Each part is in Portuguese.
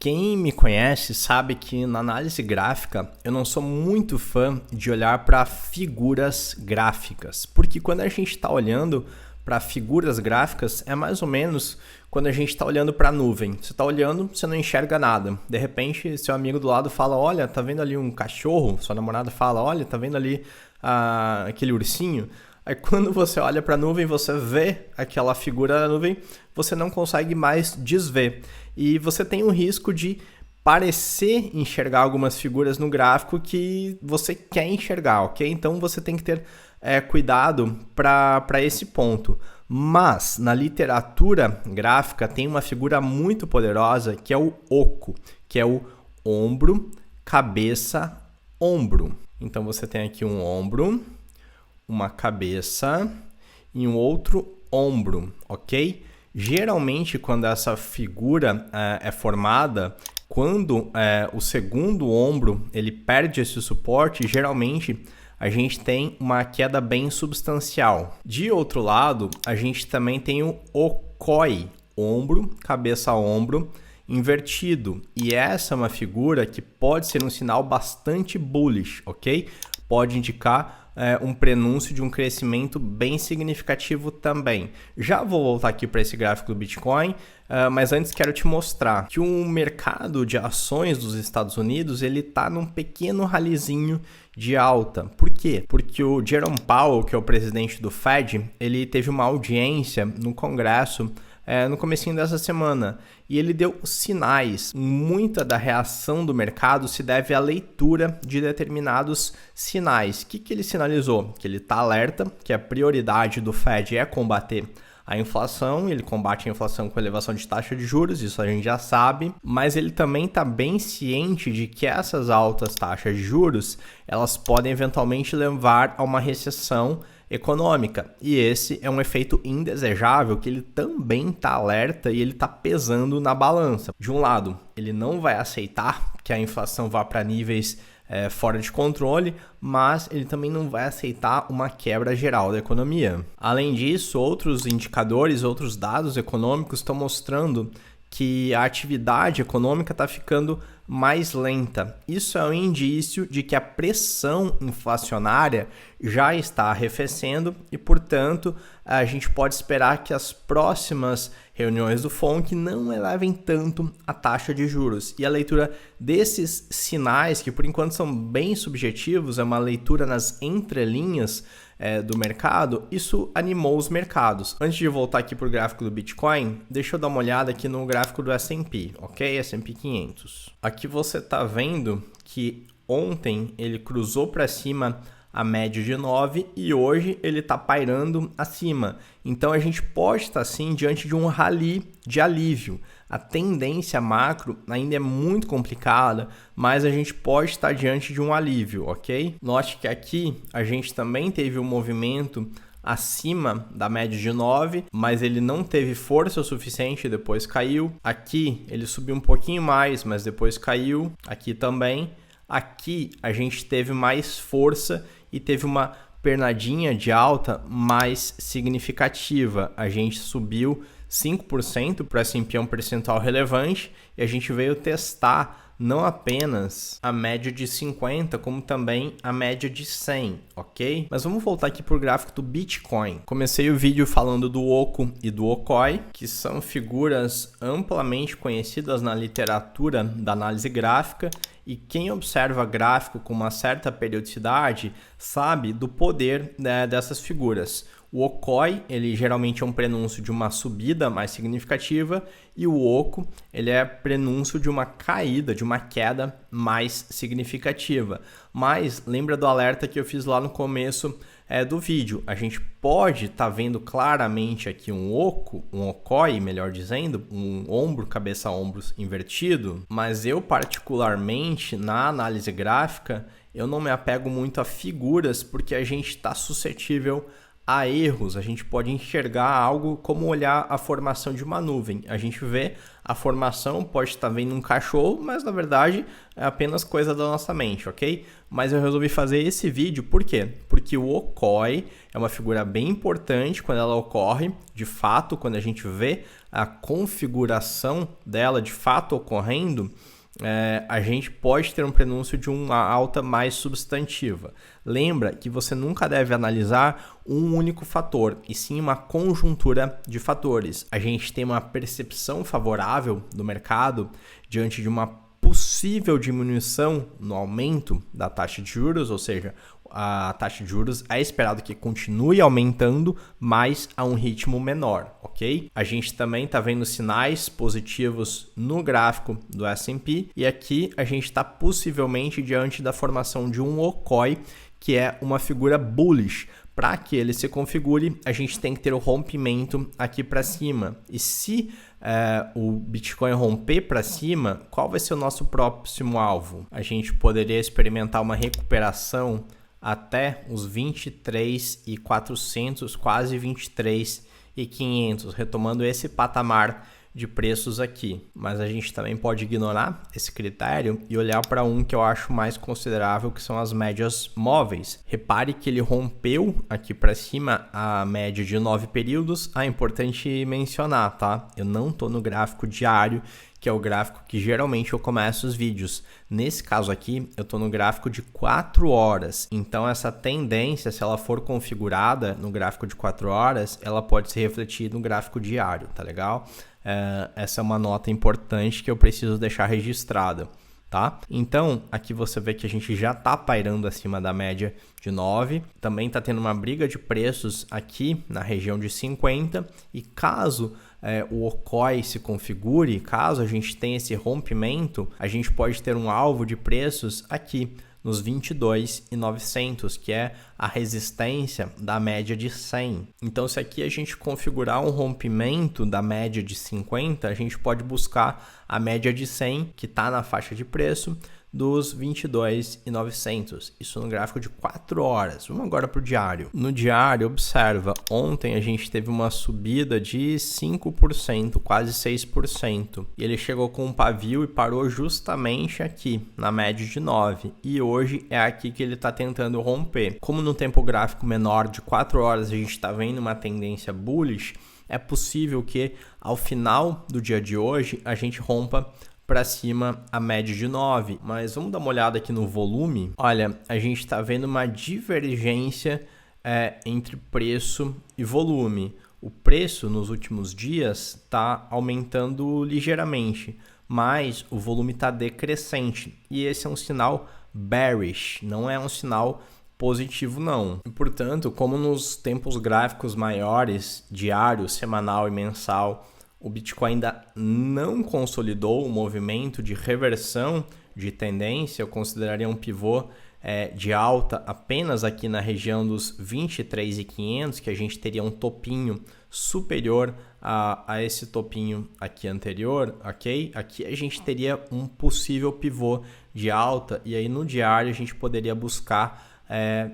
Quem me conhece sabe que na análise gráfica eu não sou muito fã de olhar para figuras gráficas, porque quando a gente está olhando para figuras gráficas é mais ou menos quando a gente está olhando para a nuvem. Você está olhando, você não enxerga nada. De repente, seu amigo do lado fala: olha, tá vendo ali um cachorro? Sua namorada fala: olha, tá vendo ali aquele ursinho? Aí quando você olha para a nuvem, você vê aquela figura da nuvem, você não consegue mais desver. E você tem o risco de parecer enxergar algumas figuras no gráfico que você quer enxergar, ok? Então você tem que ter cuidado para esse ponto. Mas na literatura gráfica tem uma figura muito poderosa que é o oco, que é o ombro, cabeça, ombro. Então você tem aqui um ombro, uma cabeça e um outro ombro, ok? Geralmente, quando essa figura é formada, quando o segundo ombro ele perde esse suporte, geralmente a gente tem uma queda bem substancial. De outro lado, a gente também tem o okoi, ombro, cabeça, ombro, invertido. E essa é uma figura que pode ser um sinal bastante bullish, ok? Pode indicar um prenúncio de um crescimento bem significativo também. Já vou voltar aqui para esse gráfico do Bitcoin, mas antes quero te mostrar que o mercado de ações dos Estados Unidos ele está num pequeno ralizinho de alta. Por quê? Porque o Jerome Powell, que é o presidente do Fed, ele teve uma audiência no Congresso no comecinho dessa semana e ele deu sinais. Muita da reação do mercado se deve à leitura de determinados sinais. O que ele sinalizou? Que ele está alerta, que a prioridade do Fed é combater a inflação, ele combate a inflação com elevação de taxa de juros, isso a gente já sabe, mas ele também está bem ciente de que essas altas taxas de juros, elas podem eventualmente levar a uma recessão econômica, e esse é um efeito indesejável que ele também está alerta e ele está pesando na balança. De um lado, ele não vai aceitar que a inflação vá para níveis fora de controle, mas ele também não vai aceitar uma quebra geral da economia. Além disso, outros indicadores, outros dados econômicos estão mostrando que a atividade econômica está ficando mais lenta. Isso é um indício de que a pressão inflacionária já está arrefecendo e, portanto, a gente pode esperar que as próximas reuniões do FONC não elevem tanto a taxa de juros. E a leitura desses sinais, que por enquanto são bem subjetivos, é uma leitura nas entrelinhas do mercado, isso animou os mercados. Antes de voltar aqui para o gráfico do Bitcoin, deixa eu dar uma olhada aqui no gráfico do S&P, ok? S&P 500. Aqui você está vendo que ontem ele cruzou para cima a média de 9 e hoje ele está pairando acima. Então a gente pode estar sim diante de um rally de alívio. A tendência macro ainda é muito complicada, mas a gente pode estar diante de um alívio, ok? Note que aqui a gente também teve um movimento acima da média de 9, mas ele não teve força o suficiente e depois caiu. Aqui ele subiu um pouquinho mais, mas depois caiu. Aqui também. Aqui a gente teve mais força e teve uma pernadinha de alta mais significativa. A gente subiu 5% para o S&P, é um percentual relevante, e a gente veio testar não apenas a média de 50, como também a média de 100, ok? Mas vamos voltar aqui para o gráfico do Bitcoin. Comecei o vídeo falando do oco e do okoi, que são figuras amplamente conhecidas na literatura da análise gráfica, e quem observa gráfico com uma certa periodicidade sabe do poder dessas figuras. O okoi, ele geralmente é um prenúncio de uma subida mais significativa, e o oco, ele é prenúncio de uma caída, de uma queda mais significativa. Mas lembra do alerta que eu fiz lá no começo do vídeo. A gente pode estar vendo claramente aqui um oco, um okoi, melhor dizendo, um ombro, cabeça, ombros invertido, mas eu particularmente na análise gráfica, eu não me apego muito a figuras porque a gente está suscetível há erros, a gente pode enxergar algo como olhar a formação de uma nuvem. A gente vê a formação, pode estar vendo um cachorro, mas na verdade é apenas coisa da nossa mente, ok? Mas eu resolvi fazer esse vídeo, por quê? Porque o Okoi é uma figura bem importante quando ela ocorre, de fato, quando a gente vê a configuração dela de fato ocorrendo, a gente pode ter um prenúncio de uma alta mais substantiva. Lembra que você nunca deve analisar um único fator, e sim uma conjuntura de fatores. A gente tem uma percepção favorável do mercado diante de uma possível diminuição no aumento da taxa de juros, ou seja, a taxa de juros é esperado que continue aumentando, mas a um ritmo menor, ok? A gente também está vendo sinais positivos no gráfico do S&P e aqui a gente está possivelmente diante da formação de um Okoi, que é uma figura bullish. Para que ele se configure, a gente tem que ter o rompimento aqui para cima. E se o Bitcoin romper para cima, qual vai ser o nosso próximo alvo? A gente poderia experimentar uma recuperação até os 23.400, quase 23.500, retomando esse patamar de preços aqui. Mas a gente também pode ignorar esse critério e olhar para um que eu acho mais considerável, que são as médias móveis. Repare que ele rompeu aqui para cima a média de 9 períodos. É importante mencionar, tá? Eu não estou no gráfico diário, que é o gráfico que geralmente eu começo os vídeos. Nesse caso aqui, eu estou no gráfico de 4 horas. Então, essa tendência, se ela for configurada no gráfico de 4 horas, ela pode se refletir no gráfico diário, tá legal? Essa é uma nota importante que eu preciso deixar registrada, tá? Então, aqui você vê que a gente já está pairando acima da média de 9. Também está tendo uma briga de preços aqui na região de 50. E caso o Okoi se configure, caso a gente tenha esse rompimento, a gente pode ter um alvo de preços aqui nos 22.900, que é a resistência da média de 100. Então, se aqui a gente configurar um rompimento da média de 50, a gente pode buscar a média de 100, que está na faixa de preço dos 22.900. Isso no gráfico de 4 horas. Vamos agora para o diário. No diário, observa, ontem a gente teve uma subida de 5%, quase 6%. E ele chegou com um pavio e parou justamente aqui, na média de 9. E hoje é aqui que ele está tentando romper. Como no tempo gráfico menor de 4 horas a gente está vendo uma tendência bullish, é possível que ao final do dia de hoje a gente rompa para cima a média de 9, mas vamos dar uma olhada aqui no volume. Olha, a gente está vendo uma divergência entre preço e volume. O preço nos últimos dias está aumentando ligeiramente, mas o volume está decrescente e esse é um sinal bearish, não é um sinal positivo não. E, portanto, como nos tempos gráficos maiores, diário, semanal e mensal, o Bitcoin ainda não consolidou o movimento de reversão de tendência, eu consideraria um pivô de alta apenas aqui na região dos 23.500, que a gente teria um topinho superior a esse topinho aqui anterior, ok? Aqui a gente teria um possível pivô de alta e aí no diário a gente poderia buscar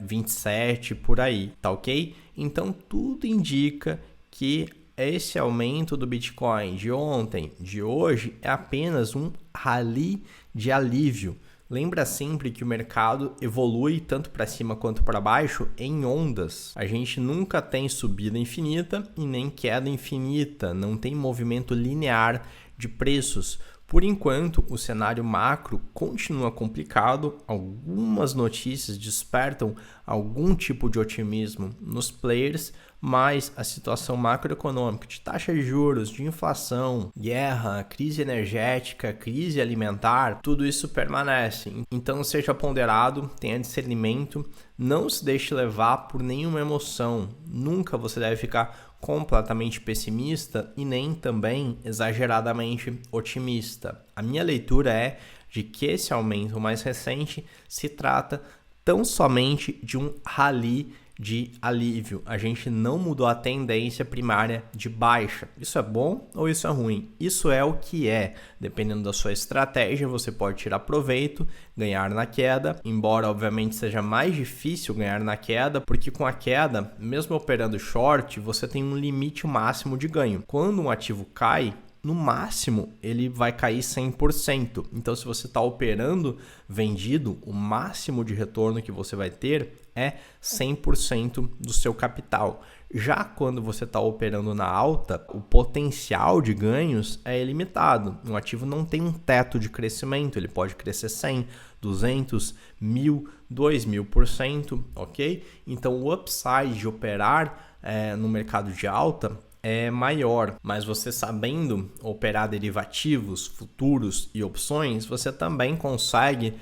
27 por aí, tá ok? Então tudo indica que esse aumento do Bitcoin de ontem, de hoje, é apenas um rally de alívio. Lembra sempre que o mercado evolui tanto para cima quanto para baixo em ondas. A gente nunca tem subida infinita e nem queda infinita, não tem movimento linear de preços. Por enquanto, o cenário macro continua complicado, algumas notícias despertam algum tipo de otimismo nos players, mas a situação macroeconômica de taxa de juros, de inflação, guerra, crise energética, crise alimentar, tudo isso permanece. Então seja ponderado, tenha discernimento, não se deixe levar por nenhuma emoção, nunca você deve ficar completamente pessimista e nem também exageradamente otimista. A minha leitura é de que esse aumento mais recente se trata tão somente de um rally de alívio. A gente não mudou a tendência primária de baixa. Isso é bom ou isso é ruim? Isso é o que é. Dependendo da sua estratégia, você pode tirar proveito, ganhar na queda, embora obviamente seja mais difícil ganhar na queda, porque com a queda, mesmo operando short, você tem um limite máximo de ganho. Quando um ativo cai, no máximo, ele vai cair 100%. Então, se você está operando vendido, o máximo de retorno que você vai ter é 100% do seu capital. Já quando você está operando na alta, o potencial de ganhos é ilimitado. Um ativo não tem um teto de crescimento, ele pode crescer 100, 200, 1000, 2000%, ok? Então, o upside de operar no mercado de alta é maior, mas você sabendo operar derivativos, futuros e opções, você também consegue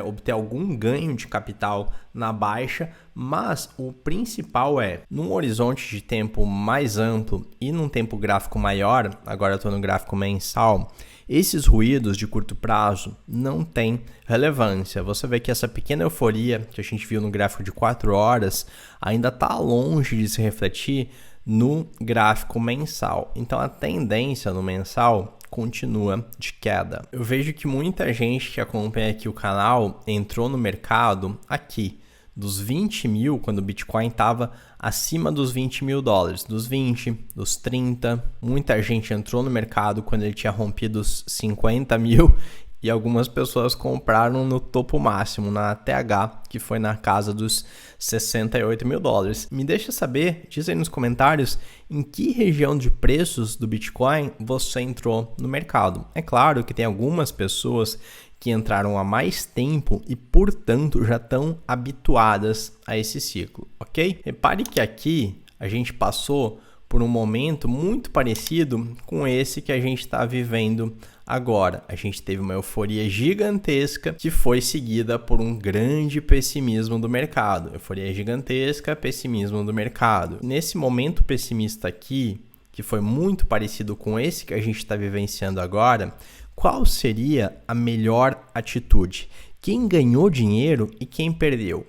obter algum ganho de capital na baixa, mas o principal num horizonte de tempo mais amplo e num tempo gráfico maior, agora eu estou no gráfico mensal, esses ruídos de curto prazo não têm relevância. Você vê que essa pequena euforia que a gente viu no gráfico de 4 horas ainda está longe de se refletir no gráfico mensal. Então a tendência no mensal continua de queda. Eu vejo que muita gente que acompanha aqui o canal entrou no mercado aqui dos 20 mil, quando o Bitcoin estava acima dos 20 mil dólares, dos 20, dos 30. Muita gente entrou no mercado quando ele tinha rompido os 50 mil e algumas pessoas compraram no topo máximo, na TH, que foi na casa dos 68 mil dólares. Me deixa saber, diz aí nos comentários, em que região de preços do Bitcoin você entrou no mercado. É claro que tem algumas pessoas que entraram há mais tempo e, portanto, já estão habituadas a esse ciclo, ok? Repare que aqui a gente passou por um momento muito parecido com esse que a gente está vivendo agora. A gente teve uma euforia gigantesca que foi seguida por um grande pessimismo do mercado. Euforia gigantesca, pessimismo do mercado. Nesse momento pessimista aqui, que foi muito parecido com esse que a gente está vivenciando agora, qual seria a melhor atitude? Quem ganhou dinheiro e quem perdeu?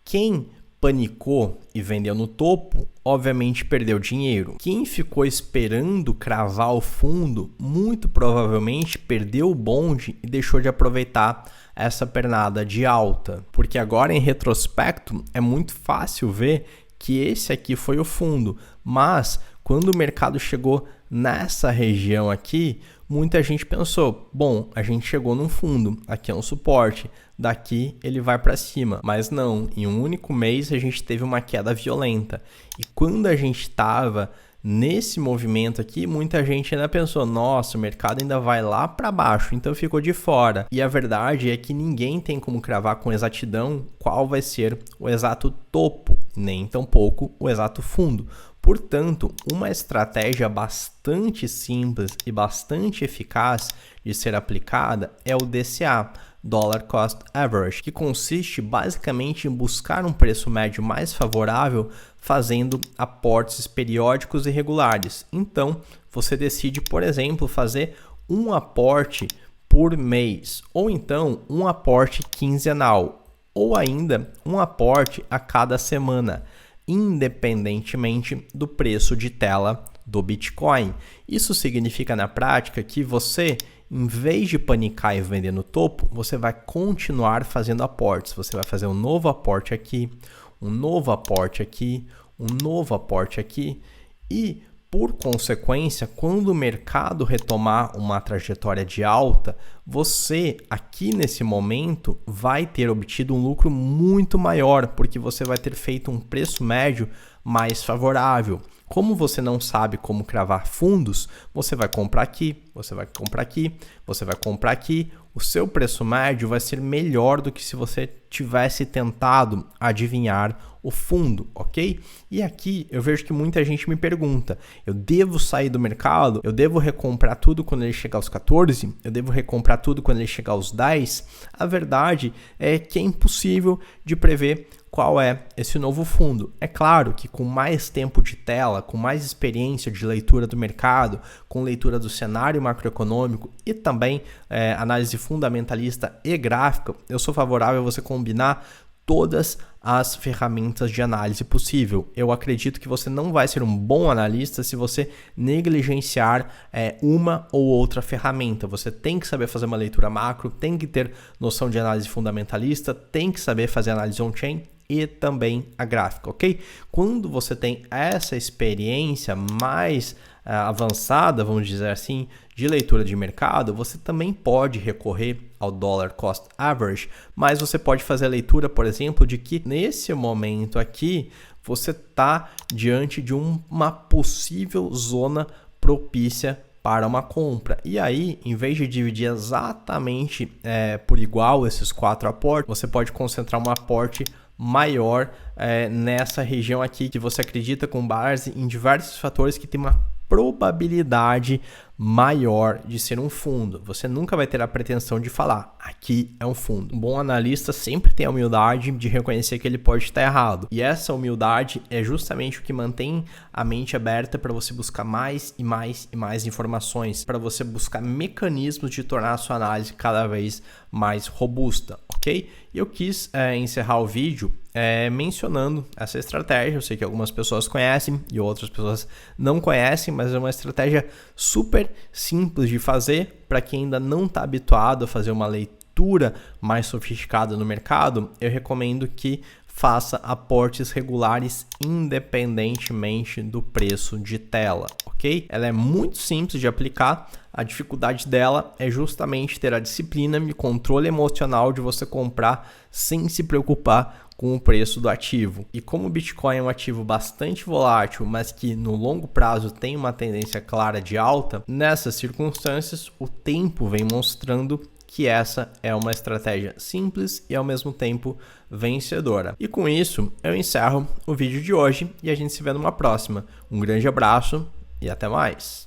Quem panicou e vendeu no topo, obviamente perdeu dinheiro. Quem ficou esperando cravar o fundo, muito provavelmente perdeu o bonde e deixou de aproveitar essa pernada de alta. Porque agora, em retrospecto, é muito fácil ver que esse aqui foi o fundo. Mas, quando o mercado chegou nessa região aqui, muita gente pensou, bom, a gente chegou num fundo, aqui é um suporte, daqui ele vai para cima. Mas não, em um único mês a gente teve uma queda violenta. E quando a gente estava nesse movimento aqui, muita gente ainda pensou, nossa, o mercado ainda vai lá para baixo, então ficou de fora. E a verdade é que ninguém tem como cravar com exatidão qual vai ser o exato topo, nem tampouco o exato fundo. Portanto, uma estratégia bastante simples e bastante eficaz de ser aplicada é o DCA, Dollar Cost Average, que consiste basicamente em buscar um preço médio mais favorável fazendo aportes periódicos e regulares. Então, você decide, por exemplo, fazer um aporte por mês, ou então um aporte quinzenal, ou ainda um aporte a cada semana, independentemente do preço de tela do Bitcoin. Isso significa na prática que você, em vez de panicar e vender no topo, você vai continuar fazendo aportes. Você vai fazer um novo aporte aqui, um novo aporte aqui, um novo aporte aqui e, por consequência, quando o mercado retomar uma trajetória de alta, você aqui nesse momento vai ter obtido um lucro muito maior, porque você vai ter feito um preço médio mais favorável. Como você não sabe como cravar fundos, você vai comprar aqui, você vai comprar aqui, você vai comprar aqui. O seu preço médio vai ser melhor do que se você tivesse tentado adivinhar o fundo, ok? E aqui eu vejo que muita gente me pergunta, eu devo sair do mercado? Eu devo recomprar tudo quando ele chegar aos 14? Eu devo recomprar tudo quando ele chegar aos 10? A verdade é que é impossível de prever qual é esse novo fundo. É claro que com mais tempo de tela, com mais experiência de leitura do mercado, com leitura do cenário macroeconômico e também análise fundamentalista e gráfica, eu sou favorável a você combinar todas as ferramentas de análise possível. Eu acredito que você não vai ser um bom analista se você negligenciar uma ou outra ferramenta. Você tem que saber fazer uma leitura macro, tem que ter noção de análise fundamentalista, tem que saber fazer análise on-chain e também a gráfica, ok? Quando você tem essa experiência mais avançada, vamos dizer assim, de leitura de mercado, você também pode recorrer ao Dollar Cost Average, mas você pode fazer a leitura, por exemplo, de que nesse momento aqui você está diante de uma possível zona propícia para uma compra. E aí, em vez de dividir exatamente por igual esses 4 aportes, você pode concentrar um aporte maior nessa região aqui que você acredita com base em diversos fatores que tem uma probabilidade maior de ser um fundo. Você nunca vai ter a pretensão de falar, aqui é um fundo. Um bom analista sempre tem a humildade de reconhecer que ele pode estar errado. E essa humildade é justamente o que mantém a mente aberta para você buscar mais e mais e mais informações, para você buscar mecanismos de tornar a sua análise cada vez mais robusta, ok? E eu quis encerrar o vídeo mencionando essa estratégia. Eu sei que algumas pessoas conhecem e outras pessoas não conhecem, mas é uma estratégia super simples de fazer para quem ainda não está habituado a fazer uma leitura mais sofisticada no mercado. Eu recomendo que faça aportes regulares independentemente do preço de tela, ok? Ela é muito simples de aplicar. A dificuldade dela é justamente ter a disciplina e o controle emocional de você comprar sem se preocupar com o preço do ativo. E como o Bitcoin é um ativo bastante volátil, mas que no longo prazo tem uma tendência clara de alta, nessas circunstâncias o tempo vem mostrando que essa é uma estratégia simples e ao mesmo tempo vencedora. E com isso eu encerro o vídeo de hoje e a gente se vê numa próxima. Um grande abraço e até mais!